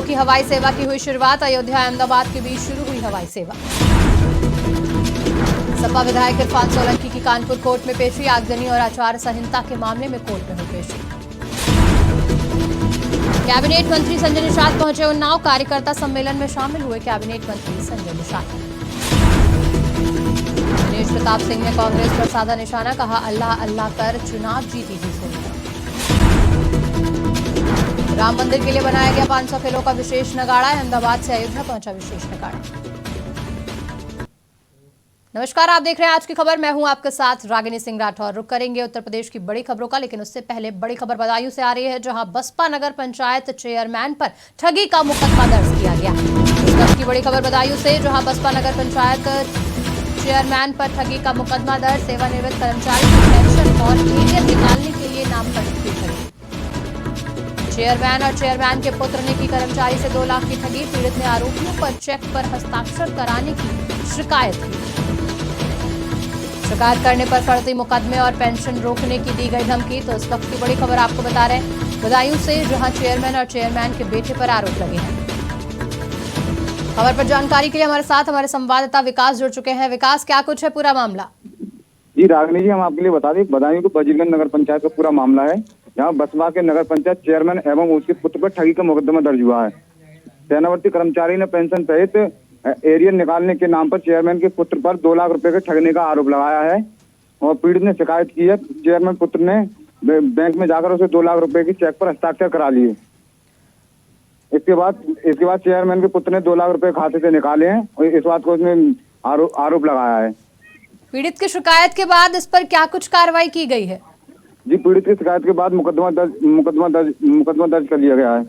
की हवाई सेवा की हुई शुरुआत। अयोध्या अहमदाबाद के बीच शुरू हुई हवाई सेवा। सपा विधायक इरफान सोलंकी की कानपुर कोर्ट में पेशी। आगजनी और आचार संहिता के मामले में कोर्ट में हुई पेशी। कैबिनेट मंत्री संजय निषाद पहुंचे उन्नाव। कार्यकर्ता सम्मेलन में शामिल हुए कैबिनेट मंत्री संजय निषाद। दिनेश प्रताप सिंह ने कांग्रेस पर साधा निशाना। कहा, अल्लाह अल्लाह कर चुनाव जीती ही सोनिया। राम मंदिर के लिए बनाया गया 500 किलो का विशेष नगाड़ा। अहमदाबाद से अयोध्या पहुंचा विशेष नगाड़ा। नमस्कार, आप देख रहे हैं आज की खबर। मैं हूं आपके साथ रागिनी सिंह राठौर। रुक करेंगे उत्तर प्रदेश की बड़ी खबरों का, लेकिन उससे पहले बड़ी खबर बदायूं से आ रही है, जहां बसपा नगर पंचायत चेयरमैन पर ठगी का मुकदमा दर्ज किया गया। इस वक्त की बड़ी खबर बदायूं से, जहां बसपा नगर पंचायत चेयरमैन पर ठगी का मुकदमा दर्ज। सेवानिवृत्त कर्मचारी की पेंशन और एरियर निकालने के लिए नाम पर की ठगी। चेयरमैन और चेयरमैन के पुत्र ने की कर्मचारी से 2 लाख की ठगी। पीड़ित ने आरोपियों पर चेक पर हस्ताक्षर कराने की शिकायत की। शिकायत करने पर फर्जी मुकदमे और पेंशन रोकने की दी गई धमकी। तो इस वक्त की बड़ी खबर आपको बता रहे हैं बदायूं से, जहां चेयरमैन और चेयरमैन के बेटे पर आरोप लगे हैं। खबर पर जानकारी के लिए हमारे साथ हमारे संवाददाता विकास जुड़ चुके हैं। विकास, क्या कुछ है पूरा मामला? जी रागिनी जी, हम आपके लिए बता दें, बदायूं के बजीरगंज नगर पंचायत का पूरा मामला है। यहाँ बसपा के नगर पंचायत चेयरमैन एवं उसके पुत्र पर ठगी का मुकदमा दर्ज हुआ है। सेवानिवृत्त कर्मचारी ने पेंशन सहित एरियर निकालने के नाम पर चेयरमैन के पुत्र पर 2 लाख रुपए के ठगने का आरोप लगाया है और पीड़ित ने शिकायत की है। चेयरमैन पुत्र ने बैंक में जाकर उसे 2 लाख रुपए की चेक पर हस्ताक्षर करा लिए। इसके बाद चेयरमैन के पुत्र ने 2 लाख रुपए खाते से निकाले हैं और इस बात को उसने आरोप लगाया है। पीड़ित की शिकायत के बाद इस पर क्या कुछ कार्रवाई की गई है? जी, पीड़ित की शिकायत के बाद मुकदमा दर्ज कर लिया गया है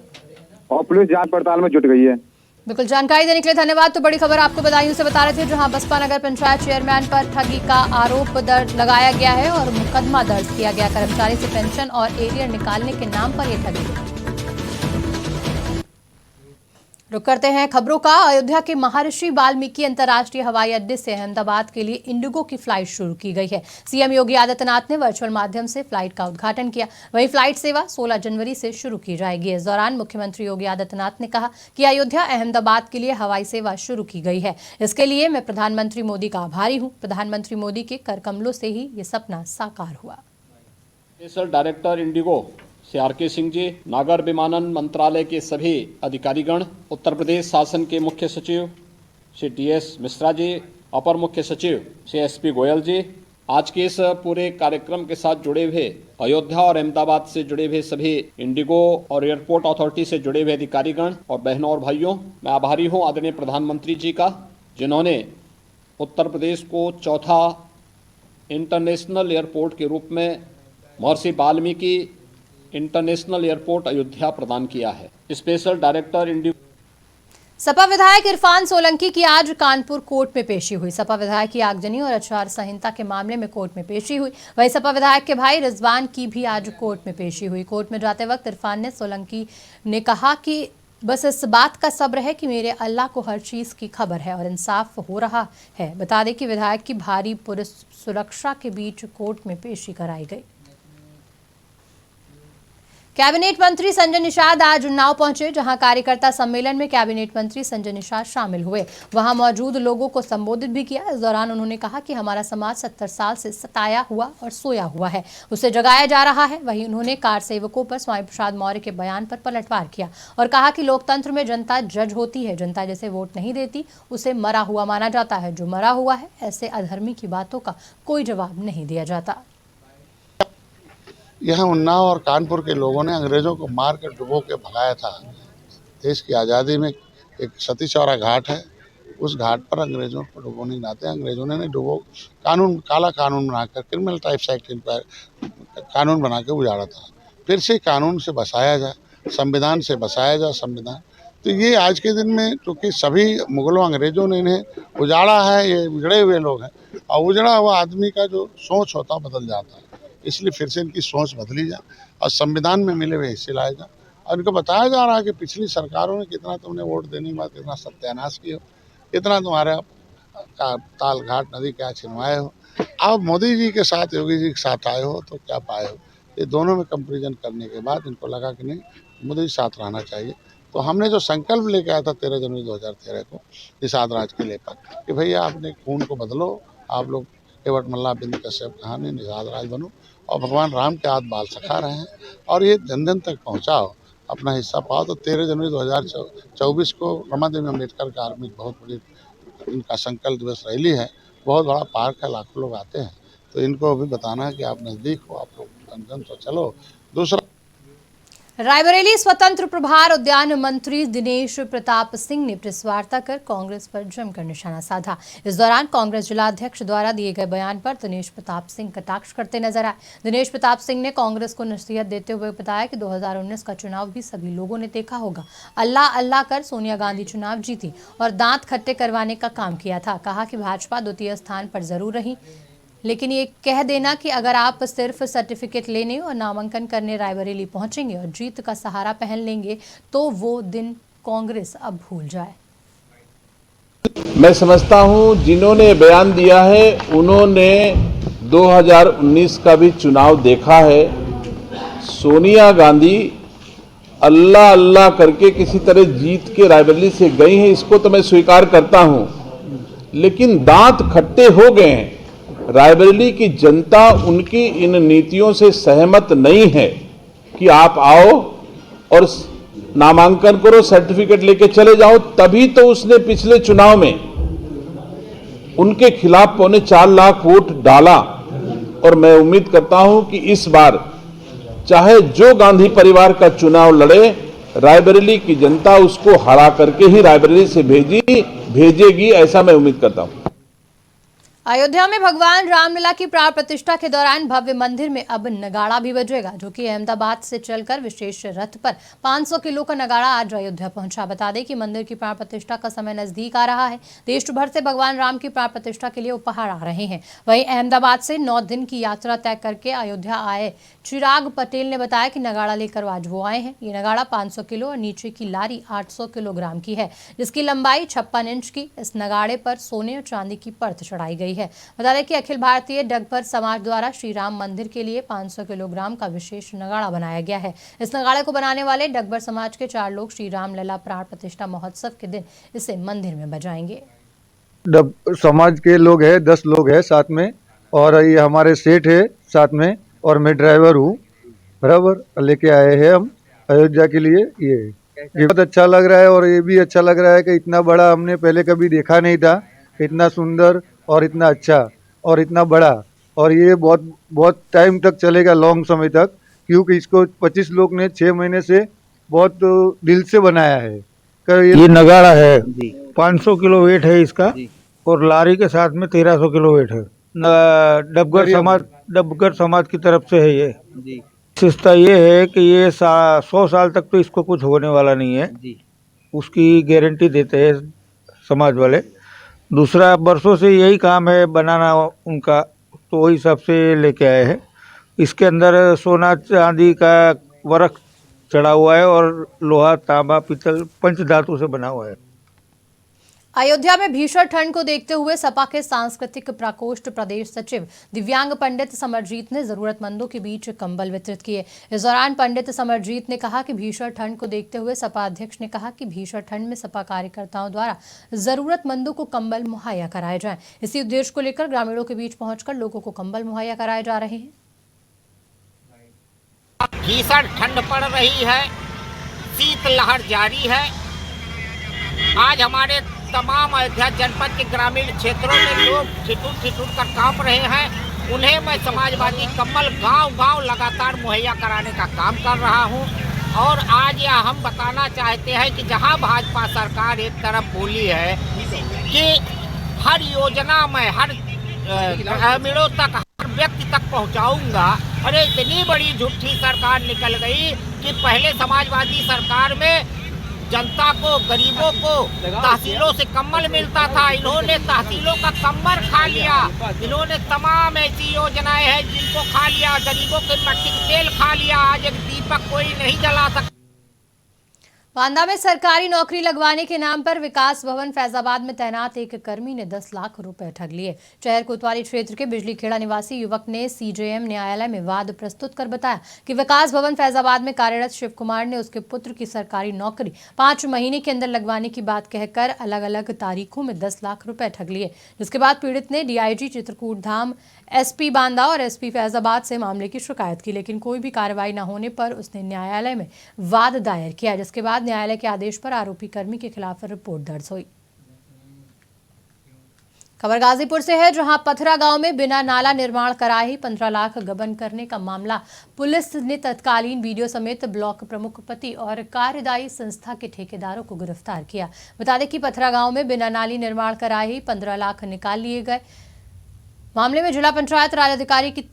और पुलिस जांच पड़ताल में जुट गई है। बिल्कुल, जानकारी देने के लिए धन्यवाद। तो बड़ी खबर आपको बदायूं से बता रहे थे, जहां बसपा नगर पंचायत चेयरमैन पर ठगी का आरोप दर्ज लगाया गया है और मुकदमा दर्ज किया गया। कर्मचारी से पेंशन और एरियर निकालने के नाम पर यह ठगी हुई। रुक करते हैं खबरों का। अयोध्या के महर्षि वाल्मीकि अंतर्राष्ट्रीय हवाई अड्डे से अहमदाबाद के लिए इंडिगो की फ्लाइट शुरू की गई है। सीएम योगी आदित्यनाथ ने वर्चुअल माध्यम से फ्लाइट का उद्घाटन किया। वहीं फ्लाइट सेवा 16 जनवरी से शुरू की जाएगी। इस दौरान मुख्यमंत्री योगी आदित्यनाथ ने कहा कि अयोध्या अहमदाबाद के लिए हवाई सेवा शुरू की गई है। इसके लिए मैं प्रधानमंत्री मोदी का आभारी हूँ। प्रधानमंत्री मोदी के कर कमलों से ही ये सपना साकार हुआ। डायरेक्टर इंडिगो श्री आर.के. सिंह जी, नागर विमानन मंत्रालय के सभी अधिकारीगण, उत्तर प्रदेश शासन के मुख्य सचिव श्री डी.एस. मिश्रा जी, अपर मुख्य सचिव श्री एस.पी. गोयल जी, आज के इस पूरे कार्यक्रम के साथ जुड़े हुए अयोध्या और अहमदाबाद से जुड़े हुए सभी इंडिगो और एयरपोर्ट अथॉरिटी से जुड़े हुए अधिकारीगण और बहनों और भाइयों, मैं आभारी हूँ आदरणीय प्रधानमंत्री जी का, जिन्होंने उत्तर प्रदेश को चौथा इंटरनेशनल एयरपोर्ट के रूप में महर्षि वाल्मीकि इंटरनेशनल एयरपोर्ट अयोध्या प्रदान किया है। Special director Indigo. सपा विधायक इरफान सोलंकी की आज कानपुर कोर्ट में पेशी हुई। सपा विधायक की आगजनी और आचार संहिता के मामले में कोर्ट में पेशी हुई। वहीं सपा विधायक के भाई रिजवान की भी आज कोर्ट में पेशी हुई। कोर्ट में जाते वक्त इरफान ने सोलंकी ने कहा कि बस इस बात का सब्र है कि मेरे अल्लाह को हर चीज की खबर है और इंसाफ हो रहा है। बता दें कि विधायक की भारी पुलिस सुरक्षा के बीच कोर्ट में पेशी कराई गई। कैबिनेट मंत्री संजय निषाद आज उन्नाव पहुंचे, जहां कार्यकर्ता सम्मेलन में कैबिनेट मंत्री संजय निषाद शामिल हुए। वहां मौजूद लोगों को संबोधित भी किया। इस दौरान उन्होंने कहा कि हमारा समाज 70 साल से सताया हुआ और सोया हुआ है, उसे जगाया जा रहा है। वहीं उन्होंने कार सेवकों पर स्वामी प्रसाद मौर्य के बयान पर पलटवार किया और कहा कि लोकतंत्र में जनता जज होती है। जनता जैसे वोट नहीं देती उसे मरा हुआ माना जाता है। जो मरा हुआ है, ऐसे अधर्मी की बातों का कोई जवाब नहीं दिया जाता। यहाँ उन्नाव और कानपुर के लोगों ने अंग्रेज़ों को मार कर डुबो के भगाया था। देश की आज़ादी में एक सती चौरा घाट है, उस घाट पर अंग्रेज़ों को डुबोने के नाते अंग्रेज़ों ने डुबो काला कानून बनाकर क्रिमिनल टाइप्स एक्ट पर कानून बना के उजाड़ा था। फिर से कानून से बसाया जाए, संविधान से बसाया जाए संविधान। तो ये आज के दिन में क्योंकि सभी मुगलों अंग्रेज़ों ने इन्हें उजाड़ा है, ये बिगड़े हुए लोग हैं और उजड़ा हुआ आदमी का जो सोच होता बदल जाता है, इसलिए फिर से इनकी सोच बदली जाए और संविधान में मिले हुए हिस्से लाए जाए। और इनको बताया जा रहा है कि पिछली सरकारों ने कितना तुमने वोट देने के बाद कितना सत्यानाश किया हो, कितना तुम्हारे ताल घाट नदी क्या छिनवाए हो। अब मोदी जी के साथ योगी जी के साथ आए हो तो क्या पाए हो। ये दोनों में कंपेरिजन करने के बाद इनको लगा कि नहीं, मोदी जी साथ रहना चाहिए। तो हमने जो संकल्प लेके आया था 13 जनवरी 2013 को निषाद राज के लेकर कि भैया अपने खून को बदलो, आप लोग केवट मल्ला बिंद कश्यप कहानी निषाद राज बनो और भगवान राम के हाथ बाल सखा रहे हैं और ये जन जन तक पहुँचाओ, अपना हिस्सा पाओ। तो 13 जनवरी 2024 को रमादेवी अम्बेडकर कार्मिक बहुत बड़ी इनका संकल्प दिवस रैली है, बहुत बड़ा पार्क है, लाखों लोग आते हैं। तो इनको भी बताना है कि आप नज़दीक हो, आप लोग जन जन तो चलो। दूसरा, रायबरेली स्वतंत्र प्रभार उद्यान मंत्री दिनेश प्रताप सिंह ने प्रेस वार्ता कर कांग्रेस पर जमकर निशाना साधा। इस दौरान कांग्रेस जिलाध्यक्ष द्वारा दिए गए बयान पर दिनेश प्रताप सिंह कटाक्ष करते नजर आए। दिनेश प्रताप सिंह ने कांग्रेस को नसीहत देते हुए बताया कि 2019 का चुनाव भी सभी लोगों ने देखा होगा। अल्लाह अल्लाह कर सोनिया गांधी चुनाव जीती और दांत खट्टे करवाने का काम किया था। कहा कि भाजपा द्वितीय स्थान पर जरूर रही, लेकिन ये कह देना कि अगर आप सिर्फ सर्टिफिकेट लेने और नामांकन करने रायबरेली पहुंचेंगे और जीत का सहारा पहन लेंगे तो वो दिन कांग्रेस अब भूल जाए। मैं समझता हूं जिन्होंने बयान दिया है उन्होंने 2019 का भी चुनाव देखा है। सोनिया गांधी अल्लाह अल्लाह करके किसी तरह जीत के रायबरेली से गई हैं, इसको तो मैं स्वीकार करता हूं, लेकिन दांत खट्टे हो गए हैं। रायबरेली की जनता उनकी इन नीतियों से सहमत नहीं है कि आप आओ और नामांकन करो, सर्टिफिकेट लेके चले जाओ। तभी तो उसने पिछले चुनाव में उनके खिलाफ 4.25 लाख वोट डाला और मैं उम्मीद करता हूं कि इस बार चाहे जो गांधी परिवार का चुनाव लड़े, रायबरेली की जनता उसको हरा करके ही रायबरेली से भेजेगी, ऐसा मैं उम्मीद करता हूं। अयोध्या में भगवान रामलला की प्राण प्रतिष्ठा के दौरान भव्य मंदिर में अब नगाड़ा भी बजेगा, जो कि अहमदाबाद से चलकर विशेष रथ पर 500 किलो का नगाड़ा आज अयोध्या पहुंचा। बता दें कि मंदिर की प्राण प्रतिष्ठा का समय नजदीक आ रहा है। देश भर से भगवान राम की प्राण प्रतिष्ठा के लिए उपहार आ रहे हैं। वहीं अहमदाबाद से 9 दिन की यात्रा तय करके अयोध्या आए चिराग पटेल ने बताया कि नगाड़ा लेकर आज वो आए हैं। ये नगाड़ा 500 किलो और नीचे की लारी 800 किलोग्राम की है, जिसकी लंबाई 56 इंच की। इस नगाड़े पर सोने और चांदी की परत चढ़ाई गई है। बता दें कि अखिल भारतीय डगभर समाज द्वारा श्री राम मंदिर के लिए 500 किलोग्राम का विशेष नगाड़ा बनाया गया है। इस नगाड़े को बनाने वाले डगभर समाज के 4 लोग श्री राम लला प्राण प्रतिष्ठा महोत्सव के दिन इसे मंदिर में बजाएंगे। समाज के लोग हैं, 10 लोग हैं साथ में, और ये हमारे सेठ है साथ में, और मैं ड्राइवर हूँ। बराबर लेके आए हैं हम अयोध्या के लिए। ये बहुत अच्छा लग रहा है और ये भी अच्छा लग रहा है कि इतना बड़ा हमने पहले कभी देखा नहीं था, इतना सुंदर और इतना अच्छा और इतना बड़ा, और ये बहुत बहुत टाइम तक चलेगा, लॉन्ग समय तक, क्योंकि इसको 25 लोग ने 6 महीने से बहुत दिल से बनाया है। ये नगाड़ा है, 500 किलो वेट है इसका, और लारी के साथ में 1300 किलो वेट है। डबगर समाज की तरफ से है ये। विशेषता ये है कि ये 100 साल तक तो इसको कुछ होने वाला नहीं है, उसकी गारंटी देते हैं समाज वाले। दूसरा, वर्षों से यही काम है बनाना उनका, तो वही सबसे लेके आए हैं। इसके अंदर सोना चांदी का वर्क चढ़ा हुआ है और लोहा तांबा पीतल पंच धातु से बना हुआ है। अयोध्या में भीषण ठंड को देखते हुए सपा के सांस्कृतिक प्रकोष्ठ प्रदेश सचिव दिव्यांग पंडित समरजीत ने जरूरतमंदों के बीच कंबल वितरित किए। इस दौरान पंडित समरजीत ने कहा कि भीषण ठंड को देखते हुए सपा अध्यक्ष ने कहा कि भीषण ठंड में सपा कार्यकर्ताओं द्वारा जरूरतमंदों को कंबल मुहैया कराए जाएं। इसी उद्देश्य को लेकर ग्रामीणों के बीच पहुंचकर लोगों को कंबल मुहैया कराए जा रहे हैं। भीषण ठंड पड़ रही है, शीतलहर जारी है। आज हमारे तमाम अयोध्या जनपद के ग्रामीण क्षेत्रों में लोग ठिठुर कर कांप रहे हैं। उन्हें मैं समाजवादी कंबल गांव-गांव लगातार मुहैया कराने का काम कर रहा हूं। और आज यह हम बताना चाहते हैं कि जहां भाजपा सरकार एक तरफ बोली है कि हर योजना में हर ग्रामीणों तक, हर व्यक्ति तक पहुंचाऊंगा, अरे इतनी बड़ी झूठी सरकार निकल गई कि पहले समाजवादी सरकार में जनता को, गरीबों को तहसीलों से कंबल मिलता था। इन्होंने तहसीलों का कंबल खा लिया। इन्होंने तमाम ऐसी योजनाएं हैं जिनको खा लिया। गरीबों के मट्टी का तेल खा लिया। आज एक दीपक कोई नहीं जला सकता। बांदा में सरकारी नौकरी लगवाने के नाम पर विकास भवन फैजाबाद में तैनात एक कर्मी ने 10 लाख रुपए ठग लिए। शहर कोतवाली क्षेत्र के बिजली खेड़ा निवासी युवक ने सीजेएम न्यायालय में वाद प्रस्तुत कर बताया कि विकास भवन फैजाबाद में कार्यरत शिव कुमार ने उसके पुत्र की सरकारी नौकरी 5 महीने के अंदर लगवाने की बात कहकर अलग अलग तारीखों में 10 लाख रुपए ठग लिए, जिसके बाद पीड़ित ने डीआईजी चित्रकूट धाम, एसपी बांदा और एसपी फैजाबाद से मामले की शिकायत की, लेकिन कोई भी कार्रवाई न होने पर उसने न्यायालय में वाद दायर किया, जिसके बाद न्यायालय के आदेश पर आरोपी कर्मी के खिलाफ रिपोर्ट दर्ज हुई। खबर गाजीपुर से है, जहां पथरा गांव में बिना नाला निर्माण कराए ही 15 लाख गबन करने का मामला पुलिस ने तत्कालीन वीडियो समेत ब्लॉक प्रमुख पति और कार्यदायी संस्था के ठेकेदारों को गिरफ्तार किया। बता दें कि पथरा गांव में बिना नाली निर्माण कराए ही 15 लाख निकाल लिए गए। मामले में जिला पंचायत राज अधिकारी की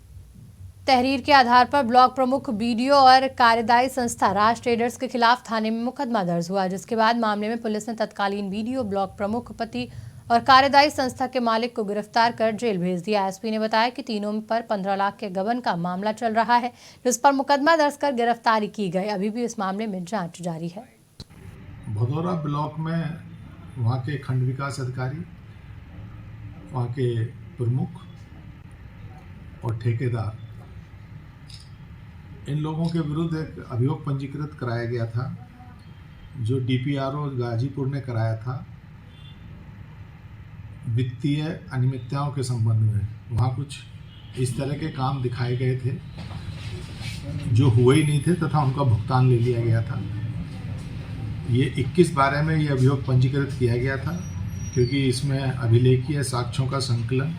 तहरीर के आधार पर ब्लॉक प्रमुख बीडीओ और कार्यदायी संस्था राज ट्रेडर्स के खिलाफ थाने में मुकदमा दर्ज हुआ, जिसके बाद मामले में पुलिस ने तत्कालीन बीडीओ, ब्लॉक प्रमुख पति और कार्यदायी संस्था के मालिक को गिरफ्तार कर जेल भेज दिया। एसपी ने बताया कि तीनों पर 15 लाख के गबन का मामला चल रहा है, जिस पर मुकदमा दर्ज कर गिरफ्तारी की गई। अभी भी इस मामले में जांच जारी है। भदौरा ब्लॉक में वहाँ के खंड विकास अधिकारी, वहाँ के प्रमुख और ठेकेदार, इन लोगों के विरुद्ध एक अभियोग पंजीकृत कराया गया था, जो डीपीआरओ गाजीपुर ने कराया था वित्तीय अनियमितताओं के संबंध में। वहाँ कुछ इस तरह के काम दिखाए गए थे जो हुए ही नहीं थे तथा उनका भुगतान ले लिया गया था। ये 21/12 में ये अभियोग पंजीकृत किया गया था, क्योंकि इसमें अभिलेखीय साक्ष्यों का संकलन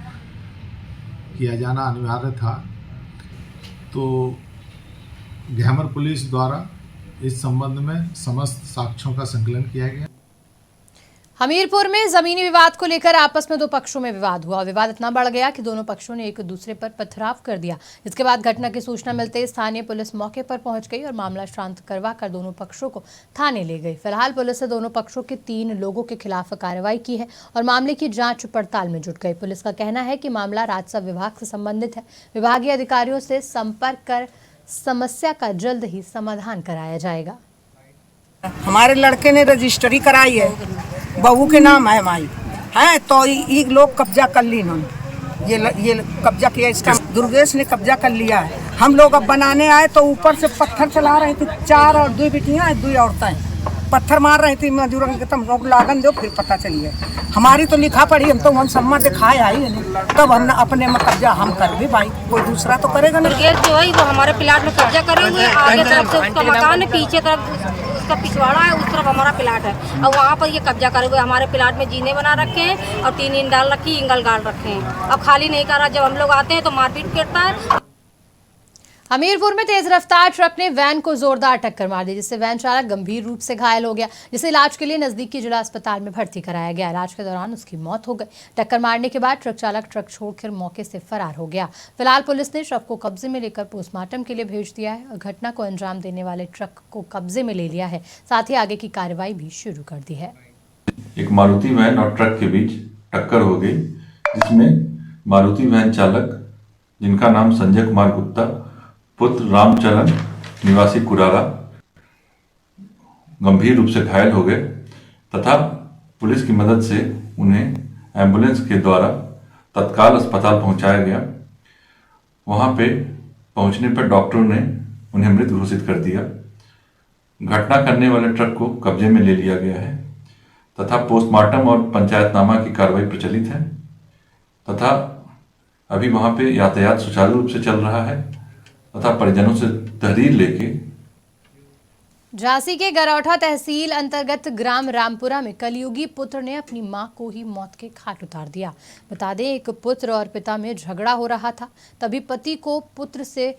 किया जाना अनिवार्य था। तो घेमर पुलिस द्वारा इस संबंध में समस्त साक्ष्यों का संकलन किया गया। हमीरपुर में जमीनी विवाद को लेकर आपस में 2 पक्षों में विवाद हुआ। विवाद इतना बढ़ गया कि दोनों पक्षों ने एक दूसरे पर पथराव कर दिया, जिसके बाद घटना की सूचना मिलते ही स्थानीय पुलिस मौके पर पहुंच गई और मामला शांत करवाकर दोनों पक्षों को थाने ले गई। फिलहाल पुलिस ने दोनों पक्षों के 3 लोगों के खिलाफ कार्रवाई की है और मामले की जांच पड़ताल में जुट गई। पुलिस का कहना है कि मामला राजस्व विभाग से संबंधित है। विभागीय अधिकारियों से संपर्क कर समस्या का जल्द ही समाधान कराया जाएगा। हमारे लड़के ने रजिस्ट्री कराई है, बहू के नाम है माई है, तो ये लोग कब्जा कर ली इन्होंने, ये कब्जा किया, इसका दुर्गेश ने कब्जा कर लिया है। हम लोग अब बनाने आए तो ऊपर से पत्थर चला रहे थे, 4 और 2 बेटियां 2 औरतें पत्थर मार रही थी मजदूरों के। तुम लोग लागन दो, फिर पता चली है। हमारी तो लिखा पढ़ी, हम तो मन सम्मा दिखाए आई है, तब हमने अपने में कब्जा हम कर भी, भाई कोई दूसरा तो करेगा ना। गेट जो है वो हमारे प्लाट में कब्जा करे हुए, आगे तरफ से उसका मकान है, पीछे तरफ उसका पिछवाड़ा है, उस तरफ हमारा प्लाट है और वहाँ पर ये कब्जा करे हुए। हमारे प्लाट में जीने बना रखे हैं और 3 ईंट डाल रखी, इंगल गाड़ रखे हैं। अब खाली नहीं कर रहा, जब हम लोग आते हैं तो मारपीट करता है। हमीरपुर में तेज रफ्तार ट्रक ने वैन को जोरदार टक्कर मार दी, जिससे वैन चालक गंभीर रूप से घायल हो गया, जिसे इलाज के लिए नजदीकी जिला अस्पताल में भर्ती कराया गया। इलाज के दौरान उसकी मौत हो गई। टक्कर मारने के बाद ट्रक चालक ट्रक छोड़कर मौके से फरार हो गया। फिलहाल पुलिस ने शव को कब्जे में लेकर पोस्टमार्टम के लिए भेज दिया है और घटना को अंजाम देने वाले ट्रक को कब्जे में ले लिया है। साथ ही आगे की कार्रवाई भी शुरू कर दी है। एक मारुति वैन और ट्रक के बीच टक्कर हो गई, जिसमें मारुति वैन चालक, जिनका नाम संजय कुमार गुप्ता पुत्र रामचरण निवासी कुरारा, गंभीर रूप से घायल हो गए तथा पुलिस की मदद से उन्हें एम्बुलेंस के द्वारा तत्काल अस्पताल पहुंचाया गया। वहां पे पहुंचने पर डॉक्टरों ने उन्हें मृत घोषित कर दिया। घटना करने वाले ट्रक को कब्जे में ले लिया गया है तथा पोस्टमार्टम और पंचायतनामा की कार्रवाई प्रचलित है तथा अभी वहां पे यातायात सुचारू रूप से चल रहा है तथा परिजनों से तहरीर लेके। झांसी के गरौठा तहसील अंतर्गत ग्राम रामपुरा में कलयुगी पुत्र ने अपनी मां को ही मौत के घाट उतार दिया। बता दें, एक पुत्र और पिता में झगड़ा हो रहा था, तभी पति को पुत्र से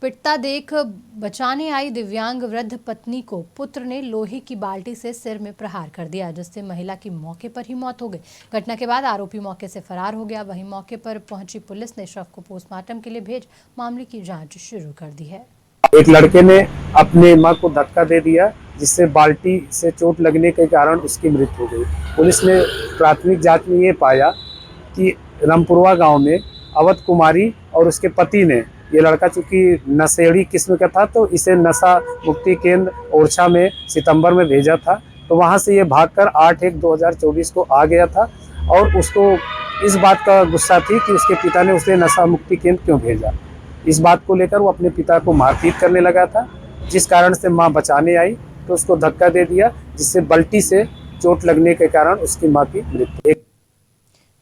पिटता देख बचाने आई दिव्यांग वृद्ध पत्नी को पुत्र ने लोहे की बाल्टी से सिर में प्रहार कर दिया, जिससे महिला की मौके पर ही मौत हो गई। घटना के बाद आरोपी मौके से फरार हो गया। वहीं मौके पर पहुंची पुलिस ने शव को पोस्टमार्टम के लिए भेज मामले की जांच शुरू कर दी है। एक लड़के ने अपने मां को धक्का दे दिया, जिससे बाल्टी से चोट लगने के कारण उसकी मृत्यु हो गई। पुलिस ने प्राथमिक जांच में ये पाया कि रामपुरवा गांव में अवध कुमारी और उसके पति ने ये लड़का चूंकि नशेड़ी किस्म का था तो इसे नशा मुक्ति केंद्र ओरछा में सितंबर में भेजा था। तो वहाँ से ये भागकर 8/1/2024 को आ गया था और उसको इस बात का गुस्सा थी कि उसके पिता ने उसे नशा मुक्ति केंद्र क्यों भेजा। इस बात को लेकर वो अपने पिता को मारपीट करने लगा था, जिस कारण से माँ बचाने आई तो उसको धक्का दे दिया, जिससे बल्टी से चोट लगने के कारण उसकी मां की मृत्यु।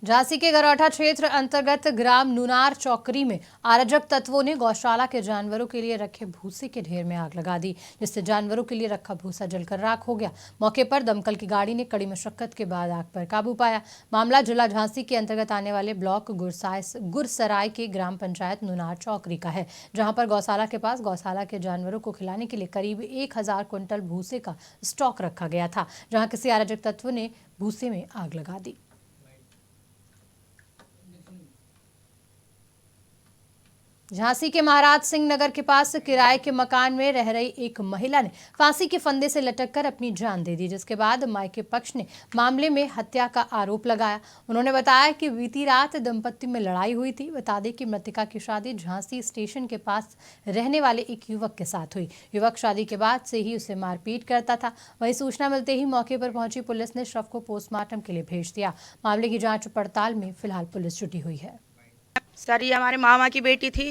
झांसी के गरौठा क्षेत्र अंतर्गत ग्राम नुनार चौकरी में अराजक तत्वों ने गौशाला के जानवरों के लिए रखे भूसे के ढेर में आग लगा दी, जिससे जानवरों के लिए रखा भूसा जलकर राख हो गया। मौके पर दमकल की गाड़ी ने कड़ी मशक्कत के बाद आग पर काबू पाया। मामला जिला झांसी के अंतर्गत आने वाले ब्लॉक गुरसराय के ग्राम पंचायत नुनार चौकरी का है, जहां पर गौशाला के पास गौशाला के जानवरों को खिलाने के लिए करीब 1000 क्विंटल भूसे का स्टॉक रखा गया था, जहां किसी अराजक तत्व ने भूसे में आग लगा दी। झांसी के महाराज सिंह नगर के पास किराए के मकान में रह रही एक महिला ने फांसी के फंदे से लटककर अपनी जान दे दी, जिसके बाद मायके पक्ष ने मामले में हत्या का आरोप लगाया। उन्होंने बताया कि बीती रात दंपति में लड़ाई हुई थी। बता दें कि मृतका की शादी झांसी स्टेशन के पास रहने वाले एक युवक के साथ हुई। युवक शादी के बाद से ही उसे मारपीट करता था। वहीं सूचना मिलते ही मौके पर पहुंची पुलिस ने शव को पोस्टमार्टम के लिए भेज दिया। मामले की जाँच पड़ताल में फिलहाल पुलिस जुटी हुई है। सर, ये हमारे मामा की बेटी थी।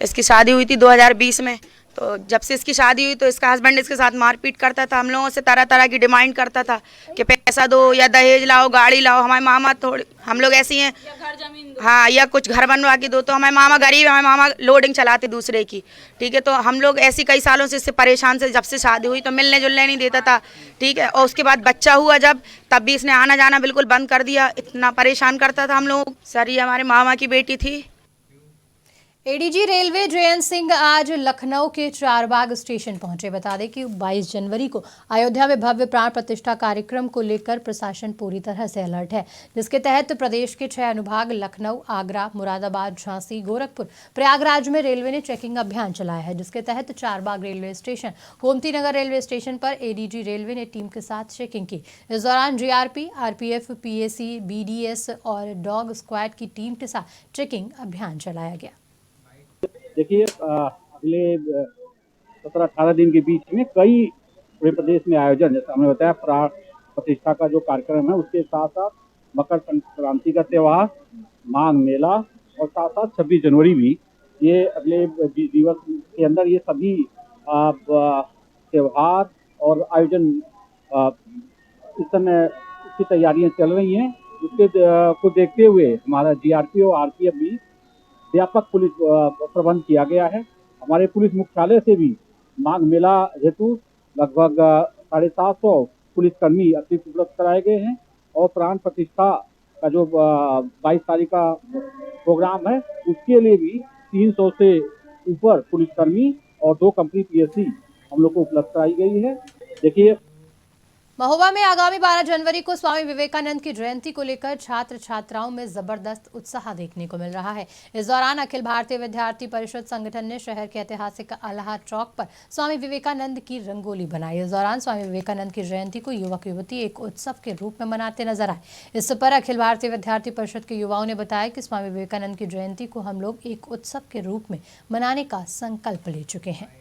इसकी शादी हुई थी 2020 में। तो जब से इसकी शादी हुई तो इसका हस्बैंड इसके साथ मारपीट करता था। हम लोगों से तरह तरह की डिमांड करता था कि पैसा दो या दहेज लाओ, गाड़ी लाओ। हमारे मामा थोड़ी, हम लोग ऐसी हैं, हाँ, या कुछ घर बनवा के दो। तो हमारे मामा गरीब है, हमारे मामा लोडिंग चलाते दूसरे की, ठीक है। तो हम लोग ऐसी कई सालों से इससे परेशान से, जब से शादी हुई तो मिलने जुलने नहीं देता था, ठीक है। और उसके बाद बच्चा हुआ जब, तब भी इसने आना जाना बिल्कुल बंद कर दिया। इतना परेशान करता था हम लोग। सर, ये हमारे मामा की बेटी थी। एडीजी रेलवे जयंत सिंह आज लखनऊ के चारबाग स्टेशन पहुंचे। बता दें कि 22 जनवरी को अयोध्या में भव्य प्राण प्रतिष्ठा कार्यक्रम को लेकर प्रशासन पूरी तरह से अलर्ट है, जिसके तहत प्रदेश के 6 अनुभाग लखनऊ, आगरा, मुरादाबाद, झांसी, गोरखपुर, प्रयागराज में रेलवे ने चेकिंग अभियान चलाया है, जिसके तहत Charbagh railway station, Gomti Nagar railway station पर एडीजी रेलवे ने टीम के साथ चेकिंग की। इस दौरान जीआरपी, आरपीएफ, पीएसी, बीडीएस और डॉग स्क्वाड की टीम के साथ चेकिंग अभियान चलाया गया। देखिए, अगले 17-18 दिन के बीच में कई पूरे प्रदेश में आयोजन, जैसे हमने बताया प्राण प्रतिष्ठा का जो कार्यक्रम है, उसके साथ साथ मकर संक्रांति का त्यौहार, माघ मेला और साथ साथ 26 जनवरी भी, ये अगले 20 दिवस के अंदर ये सभी त्यौहार और आयोजन इस समय की तैयारियां चल रही हैं। उसके को देखते हुए हमारा जीआरपी और आरपीएफ भी व्यापक पुलिस प्रबंध किया गया है। हमारे पुलिस मुख्यालय से भी माघ मेला हेतु लगभग 750 पुलिसकर्मी अतिरिक्त उपलब्ध कराए गए हैं और प्राण प्रतिष्ठा का जो 22 तारीख का प्रोग्राम है, उसके लिए भी 300 से ऊपर पुलिसकर्मी और 2 कंपनी पीएससी हम लोग को उपलब्ध कराई गई है। देखिए, महोबा में आगामी 12 जनवरी को स्वामी विवेकानंद की जयंती को लेकर छात्र छात्राओं में जबरदस्त उत्साह देखने को मिल रहा है। इस दौरान अखिल भारतीय विद्यार्थी परिषद संगठन ने शहर के ऐतिहासिक अल्लाह चौक पर स्वामी विवेकानंद की रंगोली बनाई। इस दौरान स्वामी विवेकानंद की जयंती को युवक युवती एक उत्सव के रूप में मनाते नजर आए। इस पर अखिल भारतीय विद्यार्थी परिषद के युवाओं ने बताया कि स्वामी विवेकानंद की जयंती को हम लोग एक उत्सव के रूप में मनाने का संकल्प ले चुके हैं।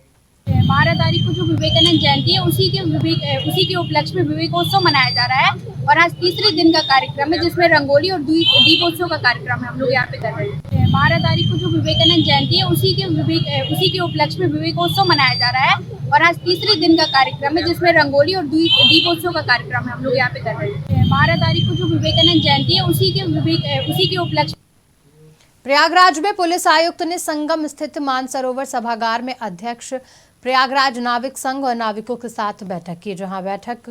12 तारीख को जो विवेकानंद जयंती है उसी के उपलक्ष्य में विवेकोत्सव मनाया जा रहा है और आज तीसरे दिन का कार्यक्रम है, जिसमें रंगोली और दीपोत्सव का कार्यक्रम है हम लोग यहाँ पे कर रहे हैं। 12 तारीख को जो विवेकानंद जयंती है उसी के उपलक्ष्य में विवेकोत्सव मनाया जा रहा है और आज तीसरे दिन का कार्यक्रम है, जिसमें रंगोली और दीपोत्सव का कार्यक्रम है हम लोग यहाँ पे कर रहे हैं। 12 तारीख को जो विवेकानंद जयंती है उसी के उपलक्ष्य। प्रयागराज में पुलिस आयुक्त ने संगम स्थित मानसरोवर सभागार में अध्यक्ष प्रयागराज नाविक संघ और नाविकों के साथ बैठक की, जहां बैठक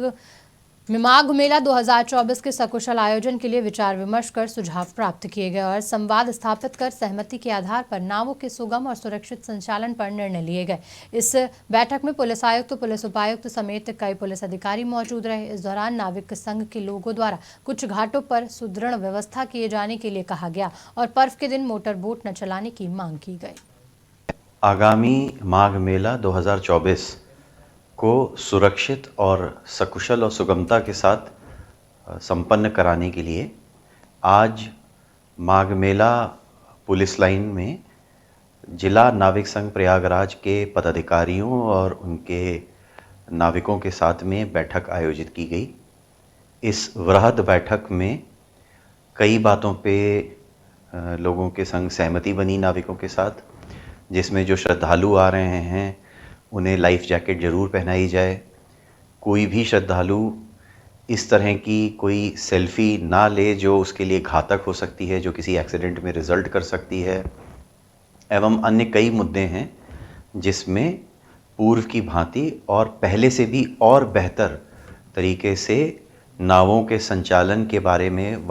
में माघ मेला 2024 के सकुशल आयोजन के लिए विचार विमर्श कर सुझाव प्राप्त किए गए और संवाद स्थापित कर सहमति के आधार पर नावों के सुगम और सुरक्षित संचालन पर निर्णय लिए गए। इस बैठक में पुलिस आयुक्त, पुलिस उपायुक्त समेत कई पुलिस अधिकारी मौजूद रहे। इस दौरान नाविक संघ के लोगों द्वारा कुछ घाटों पर सुदृढ़ व्यवस्था किए जाने के लिए कहा गया और पर्व के दिन मोटर बोट न चलाने की मांग की गई। आगामी माघ मेला 2024 को सुरक्षित और सकुशल और सुगमता के साथ संपन्न कराने के लिए आज माघ मेला पुलिस लाइन में जिला नाविक संघ प्रयागराज के पदाधिकारियों और उनके नाविकों के साथ में बैठक आयोजित की गई। इस वृहद बैठक में कई बातों पे लोगों के संग सहमति बनी नाविकों के साथ, जिसमें जो श्रद्धालु आ रहे हैं उन्हें लाइफ जैकेट ज़रूर पहनाई जाए। कोई भी श्रद्धालु इस तरह की कोई सेल्फ़ी ना ले जो उसके लिए घातक हो सकती है, जो किसी एक्सीडेंट में रिज़ल्ट कर सकती है, एवं अन्य कई मुद्दे हैं जिसमें पूर्व की भांति और पहले से भी और बेहतर तरीके से नावों के संचालन के बारे में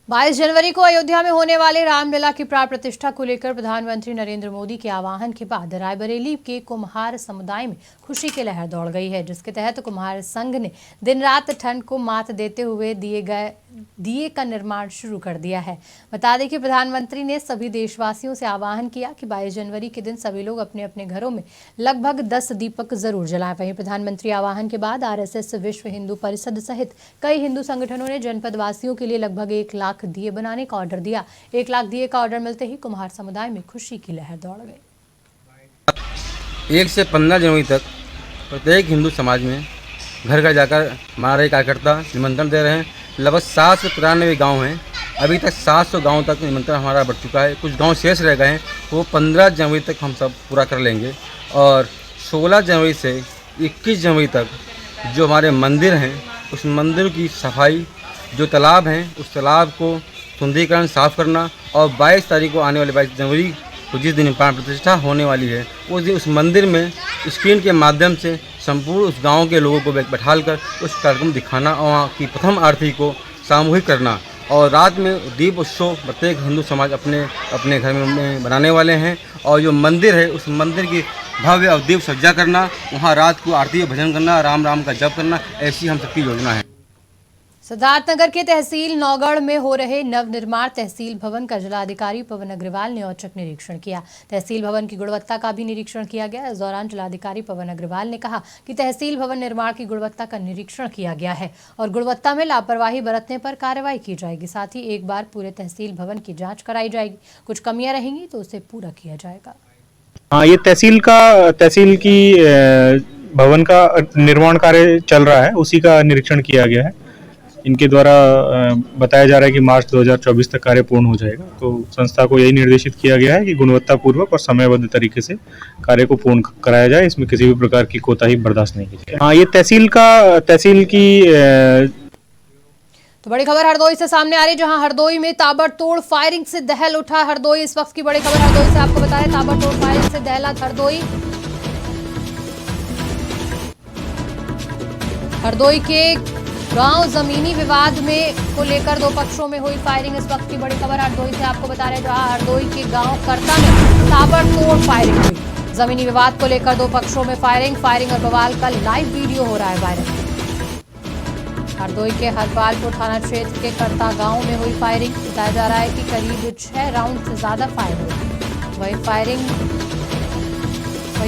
22 जनवरी को अयोध्या में होने वाले रामलला की प्राण प्रतिष्ठा को लेकर प्रधानमंत्री नरेंद्र मोदी के आह्वान के बाद रायबरेली के कुम्हार समुदाय में खुशी की लहर दौड़ गई है, जिसके तहत कुम्हार संघ ने दिन रात ठंड को मात देते हुए दिए का निर्माण शुरू कर दिया है। बता दें कि प्रधानमंत्री ने सभी देशवासियों से आह्वान किया कि 22 जनवरी के दिन सभी लोग अपने अपने घरों में लगभग 10 दीपक जरूर जलाएं। वहीं प्रधानमंत्री आह्वान के बाद आरएसएस, विश्व हिंदू परिषद सहित कई हिंदू संगठनों ने जनपद वासियों के लिए लगभग 1 लाख दिए बनाने का ऑर्डर दिया। 1 लाख दिए का ऑर्डर मिलते ही कुम्हार समुदाय में खुशी की लहर दौड़ गई। 1 से 15 जनवरी तक प्रत्येक हिंदू समाज में घर घर जाकर हमारे कार्यकर्ता निमंत्रण दे रहे हैं। लगभग 793 गाँव हैं। अभी तक 700 गाँव तक निमंत्रण हमारा बढ़ चुका है। कुछ गाँव शेष रह गए हैं, वो 15 जनवरी तक हम सब पूरा कर लेंगे। और 16 जनवरी से 21 जनवरी तक जो हमारे मंदिर हैं उस मंदिर की सफाई, जो तालाब हैं उस तालाब को सुंदरीकरण साफ़ करना, और 22 तारीख को आने वाले 22 जनवरी को जिस दिन प्राण प्रतिष्ठा होने वाली है उस दिन उस मंदिर में स्क्रीन के माध्यम से संपूर्ण उस गांव के लोगों को बैठालकर उस कार्यक्रम दिखाना और वहाँ की प्रथम आरती को सामूहिक करना। और रात में दीप उत्सव प्रत्येक हिंदू समाज अपने अपने घर में बनाने वाले हैं। और जो मंदिर है उस मंदिर की भव्य और दीप सज्जा करना, वहाँ रात को आरती भजन करना, राम राम का जप करना, ऐसी हम सबकी योजना है। सिद्धार्थनगर के तहसील नौगढ़ में हो रहे नवनिर्माण तहसील भवन का जिलाधिकारी पवन अग्रवाल ने औचक निरीक्षण किया। तहसील भवन की गुणवत्ता का भी निरीक्षण किया गया। इस दौरान जिलाधिकारी पवन अग्रवाल ने कहा कि तहसील भवन निर्माण की गुणवत्ता का निरीक्षण किया गया है और गुणवत्ता में लापरवाही बरतने पर कार्रवाई की जाएगी। साथ ही एक बार पूरे तहसील भवन की जाँच कराई जाएगी। कुछ कमियां रहेंगी तो उसे पूरा किया जाएगा। हाँ, ये तहसील की भवन का निर्माण कार्य चल रहा है, उसी का निरीक्षण किया गया है। इनके द्वारा बताया जा रहा है कि मार्च 2024 तक कार्य पूर्ण हो जाएगा। तो संस्था को यही निर्देशित किया गया है कि गुणवत्तापूर्वक और समयबद्ध तरीके से कार्य को पूर्ण कराया जाए। इसमें किसी भी प्रकार की कोताही बर्दाश्त नहीं की जाएगी। हाँ, ये तहसील की तो बड़ी खबर हरदोई से सामने आ रही है, जहां हरदोई में ताबड़तोड़ फायरिंग से दहल उठा हरदोई। इस वक्त की बड़ी खबर हरदोई से आपको बता रहे, ताबड़तोड़ फायरिंग से दहला हरदोई के गांव जमीनी विवाद में को लेकर 2 पक्षों में हुई फायरिंग। इस वक्त की बड़ी खबर हरदोई से आपको बता रहे, जहां हरदोई के गांव करता में ताबड़तोड़ फायरिंग हुई। जमीनी विवाद को लेकर 2 पक्षों में फायरिंग और बवाल का लाइव वीडियो हो रहा है वायरल। हरदोई के हरपालपुर थाना क्षेत्र के करता गांव में हुई फायरिंग। बताया जा रहा है कि करीब 6 राउंड से ज्यादा फायर हुई। वही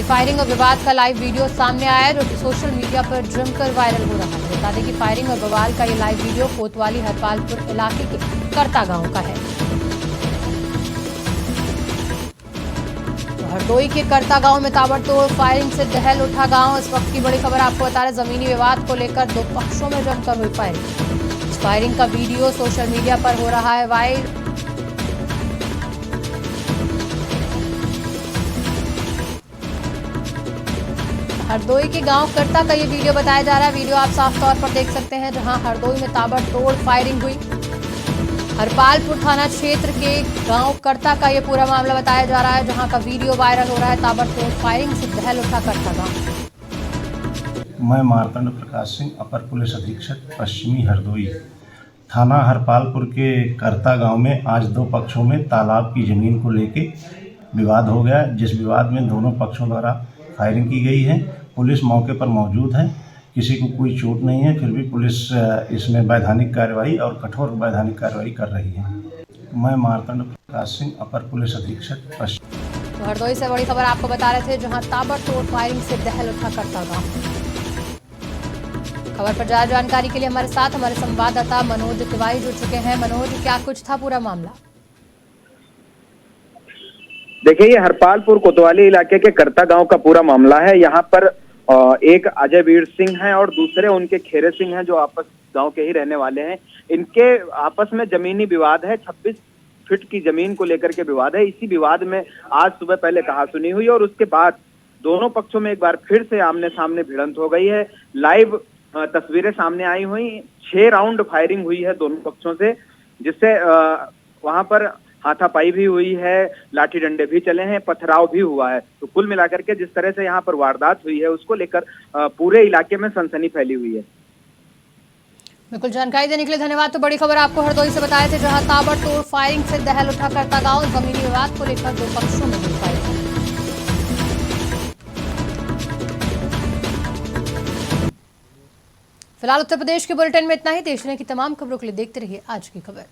फायरिंग और विवाद का लाइव वीडियो सामने आया है, जो सोशल मीडिया पर जमकर वायरल हो रहा है। बता दें कि फायरिंग और बवाल का ये लाइव वीडियो कोतवाली हरपालपुर इलाके के करता गांव का है। तो हरदोई के करता गांव में ताबड़तोड़ फायरिंग से दहल उठा गांव। इस वक्त की बड़ी खबर आपको बता रहे, जमीनी विवाद को लेकर 2 पक्षों में जमकर हुई फायरिंग। इस फायरिंग का वीडियो सोशल मीडिया पर हो रहा है वायरल। हरदोई के गांव करता का ये वीडियो बताया जा रहा है। वीडियो आप साफ तौर पर देख सकते हैं, जहां हरदोई में ताबड़तोड़ फायरिंग हुई। हरपालपुर थाना क्षेत्र के गांव करता का ये पूरा मामला बताया जा रहा है, जहां का वीडियो वायरल हो रहा है। ताबड़तोड़ फायरिंग से दहल उठा करता गांव। मैं मार्तंड प्रकाश सिंह, अपर पुलिस अधीक्षक पश्चिमी हरदोई थाना हरपालपुर के करता गांव में आज 2 पक्षों में तालाब की जमीन को लेके विवाद हो गया, जिस विवाद में दोनों पक्षों द्वारा फायरिंग की गई है। पुलिस मौके पर मौजूद है, किसी को कोई चोट नहीं है, फिर भी पुलिस इसमें वैधानिक कार्रवाई और कठोर वैधानिक कार्रवाई कर रही है। मैं मार्तंड प्रकाश सिंह, अपर पुलिस अधीक्षक पश्चिम। तो हरदोई से बड़ी खबर आपको बता रहे थे, जहां ताबड़तोड़ फायरिंग से दहल उठा करता गांव। खबर पर ज्यादा जानकारी के लिए हमारे साथ हमारे संवाददाता मनोज तिवारी जुड़ चुके हैं। मनोज, क्या कुछ था पूरा मामला? देखिए, ये हरपालपुर कोतवाली इलाके के करता गांव का पूरा मामला है। यहाँ पर एक अजय वीर सिंह हैं और दूसरे उनके खेरे सिंह हैं, जो आपस गांव के ही रहने वाले हैं। इनके आपस में जमीनी विवाद है, 26 फीट की जमीन को लेकर के विवाद है। इसी विवाद में आज सुबह पहले कहासुनी हुई और उसके बाद दोनों पक्षों में एक बार फिर से आमने सामने भिड़ंत हो गई है। लाइव तस्वीरें सामने आई हुई, 6 राउंड फायरिंग हुई है दोनों पक्षों से, जिससे वहां पर हाथापाई भी हुई है, लाठी डंडे भी चले हैं, पथराव भी हुआ है। तो कुल मिलाकर के जिस तरह से यहाँ पर वारदात हुई है, उसको लेकर पूरे इलाके में सनसनी फैली हुई है। बिल्कुल, जानकारी देने के लिए धन्यवाद। तो बड़ी खबर आपको हरदोई से बताए थे, जहां ताबड़तोड़ फायरिंग से दहल उठा करता गांव, जमीनी विवाद को लेकर दो पक्षों में फायरिंग। फिलहाल उत्तर प्रदेश के बुलेटिन में इतना ही। देश दुनिया की तमाम खबरों के लिए देखते रहिए आज की खबर।